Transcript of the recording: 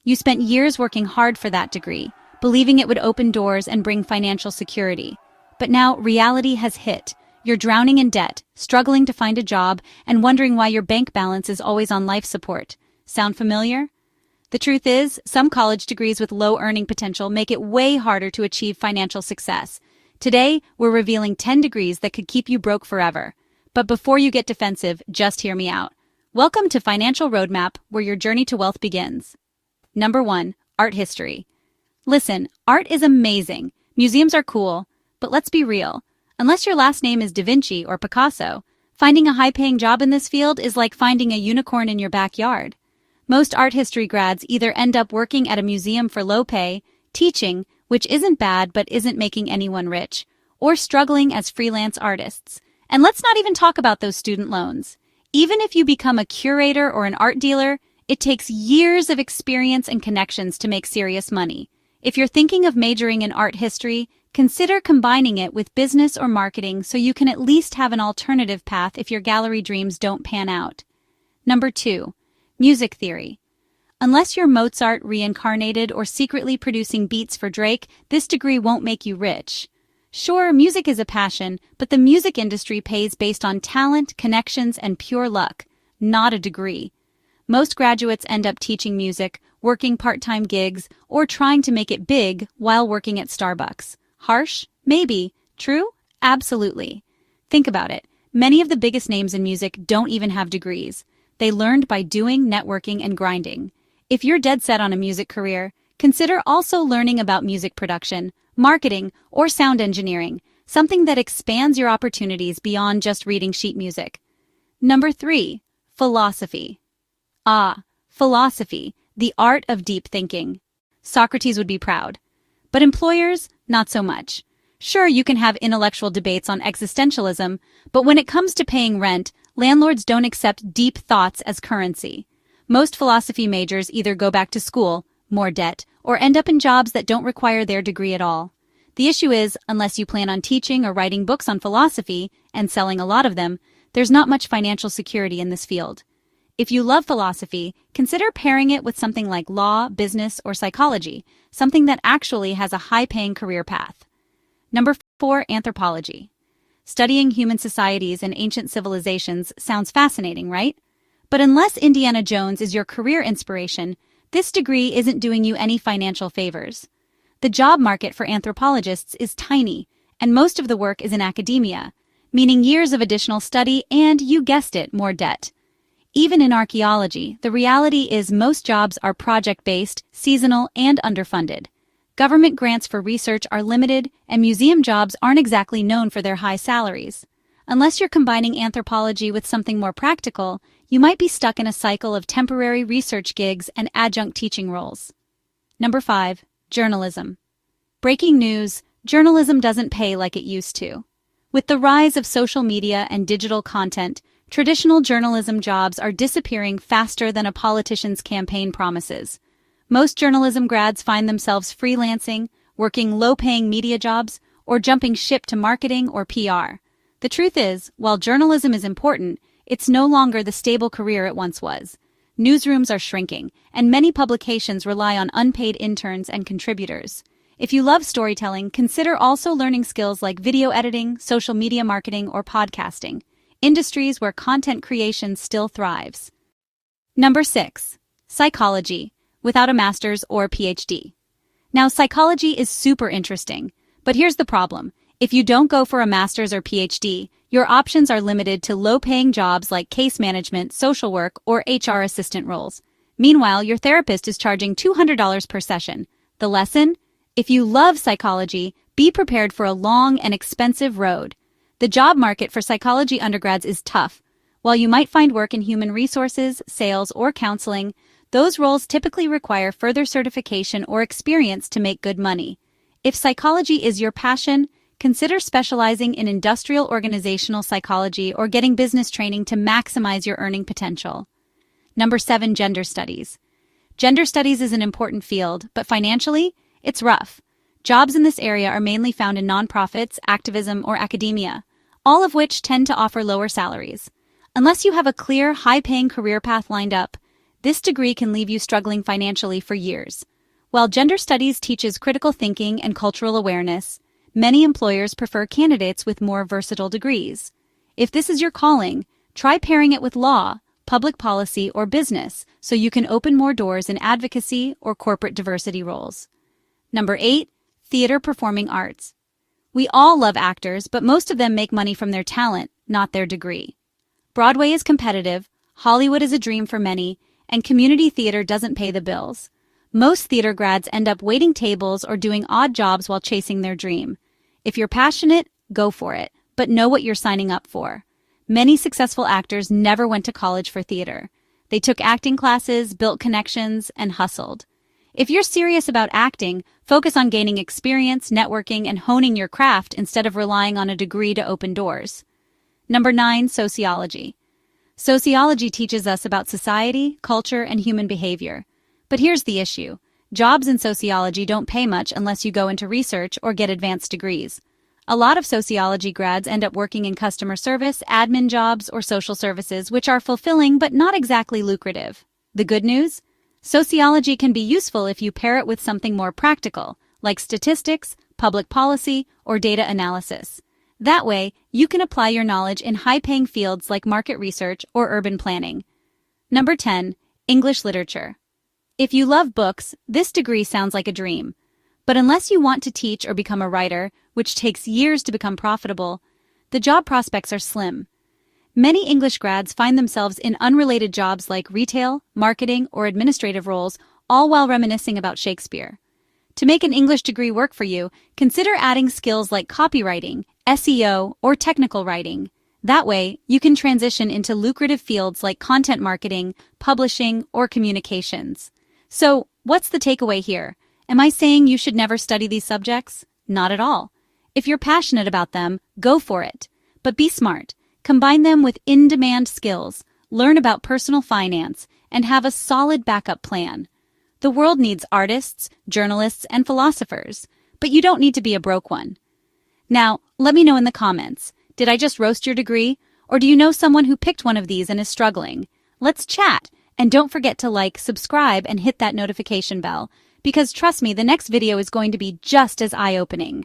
You spent years working hard for that degree, believing it would open doors and bring financial security. But now reality has hit. You're drowning in debt, struggling to find a job, and wondering why your bank balance is always on life support. Sound familiar? The truth is, some college degrees with low earning potential make it way harder to achieve financial success. Today, we're revealing 10 degrees that could keep you broke forever. But before you get defensive, just hear me out. Welcome to Financial Roadmap, where your journey to wealth begins. Number 1, art history. Listen, art is amazing. Museums are cool, but let's be real. Unless your last name is Da Vinci or Picasso, finding a high-paying job in this field is like finding a unicorn in your backyard. Most art history grads either end up working at a museum for low pay, teaching, which isn't bad but isn't making anyone rich, or struggling as freelance artists. And let's not even talk about those student loans. Even if you become a curator or an art dealer, it takes years of experience and connections to make serious money. If you're thinking of majoring in art history, consider combining it with business or marketing so you can at least have an alternative path if your gallery dreams don't pan out. Number 2, music theory. Unless you're Mozart reincarnated or secretly producing beats for Drake, this degree won't make you rich. Sure, music is a passion, but the music industry pays based on talent, connections, and pure luck, not a degree. Most graduates end up teaching music, working part-time gigs, or trying to make it big while working at Starbucks. Harsh? Maybe. True? Absolutely. Think about it. Many of the biggest names in music don't even have degrees. They learned by doing, networking, and grinding. If you're dead set on a music career, consider also learning about music production, marketing, or sound engineering, something that expands your opportunities beyond just reading sheet music. Number 3, philosophy. Philosophy, the art of deep thinking. Socrates would be proud. But employers, not so much. Sure, you can have intellectual debates on existentialism, but when it comes to paying rent, landlords don't accept deep thoughts as currency. Most philosophy majors either go back to school, more debt, or end up in jobs that don't require their degree at all. The issue is, unless you plan on teaching or writing books on philosophy, and selling a lot of them, there's not much financial security in this field. If you love philosophy, consider pairing it with something like law, business, or psychology, something that actually has a high-paying career path. Number 4, anthropology. Studying human societies and ancient civilizations sounds fascinating, right? But unless Indiana Jones is your career inspiration, this degree isn't doing you any financial favors. The job market for anthropologists is tiny, and most of the work is in academia, meaning years of additional study and, you guessed it, more debt. Even in archaeology, the reality is most jobs are project-based, seasonal, and underfunded. Government grants for research are limited, and museum jobs aren't exactly known for their high salaries. Unless you're combining anthropology with something more practical, you might be stuck in a cycle of temporary research gigs and adjunct teaching roles. Number 5, journalism. Breaking news, journalism doesn't pay like it used to. With the rise of social media and digital content, traditional journalism jobs are disappearing faster than a politician's campaign promises. Most journalism grads find themselves freelancing, working low-paying media jobs, or jumping ship to marketing or PR. The truth is, while journalism is important, it's no longer the stable career it once was. Newsrooms are shrinking, and many publications rely on unpaid interns and contributors. If you love storytelling, consider also learning skills like video editing, social media marketing, or podcasting, industries where content creation still thrives. Number 6, psychology, without a master's or PhD. Now, psychology is super interesting, but here's the problem. If you don't go for a master's or PhD, your options are limited to low-paying jobs like case management, social work, or HR assistant roles. Meanwhile, your therapist is charging $200 per session. The lesson? If you love psychology, be prepared for a long and expensive road. The job market for psychology undergrads is tough. While you might find work in human resources, sales, or counseling, those roles typically require further certification or experience to make good money. If psychology is your passion, consider specializing in industrial organizational psychology or getting business training to maximize your earning potential. Number 7, gender studies. Gender studies is an important field, but financially, it's rough. Jobs in this area are mainly found in nonprofits, activism, or academia, all of which tend to offer lower salaries. Unless you have a clear, high-paying career path lined up, this degree can leave you struggling financially for years. While gender studies teaches critical thinking and cultural awareness, many employers prefer candidates with more versatile degrees. If this is your calling, try pairing it with law, public policy, or business so you can open more doors in advocacy or corporate diversity roles. Number 8, theater performing arts. We all love actors, but most of them make money from their talent, not their degree. Broadway is competitive, Hollywood is a dream for many, and community theater doesn't pay the bills. Most theater grads end up waiting tables or doing odd jobs while chasing their dream. If you're passionate, go for it, but know what you're signing up for. Many successful actors never went to college for theater. They took acting classes, built connections, and hustled. If you're serious about acting, focus on gaining experience, networking, and honing your craft instead of relying on a degree to open doors. Number 9, sociology. Sociology teaches us about society, culture, and human behavior. But here's the issue. Jobs in sociology don't pay much unless you go into research or get advanced degrees. A lot of sociology grads end up working in customer service, admin jobs, or social services, which are fulfilling but not exactly lucrative. The good news? Sociology can be useful if you pair it with something more practical, like statistics, public policy, or data analysis. That way, you can apply your knowledge in high-paying fields like market research or urban planning. Number 10, English literature. If you love books, this degree sounds like a dream. But unless you want to teach or become a writer, which takes years to become profitable, the job prospects are slim. Many English grads find themselves in unrelated jobs like retail, marketing, or administrative roles, all while reminiscing about Shakespeare. To make an English degree work for you, consider adding skills like copywriting, SEO, or technical writing. That way, you can transition into lucrative fields like content marketing, publishing, or communications. So, what's the takeaway here? Am I saying you should never study these subjects? Not at all. If you're passionate about them, go for it. But be smart. Combine them with in-demand skills, learn about personal finance, and have a solid backup plan. The world needs artists, journalists, and philosophers, but you don't need to be a broke one. Now, let me know in the comments, did I just roast your degree? Or do you know someone who picked one of these and is struggling? Let's chat, and don't forget to like, subscribe, and hit that notification bell, because trust me, the next video is going to be just as eye-opening.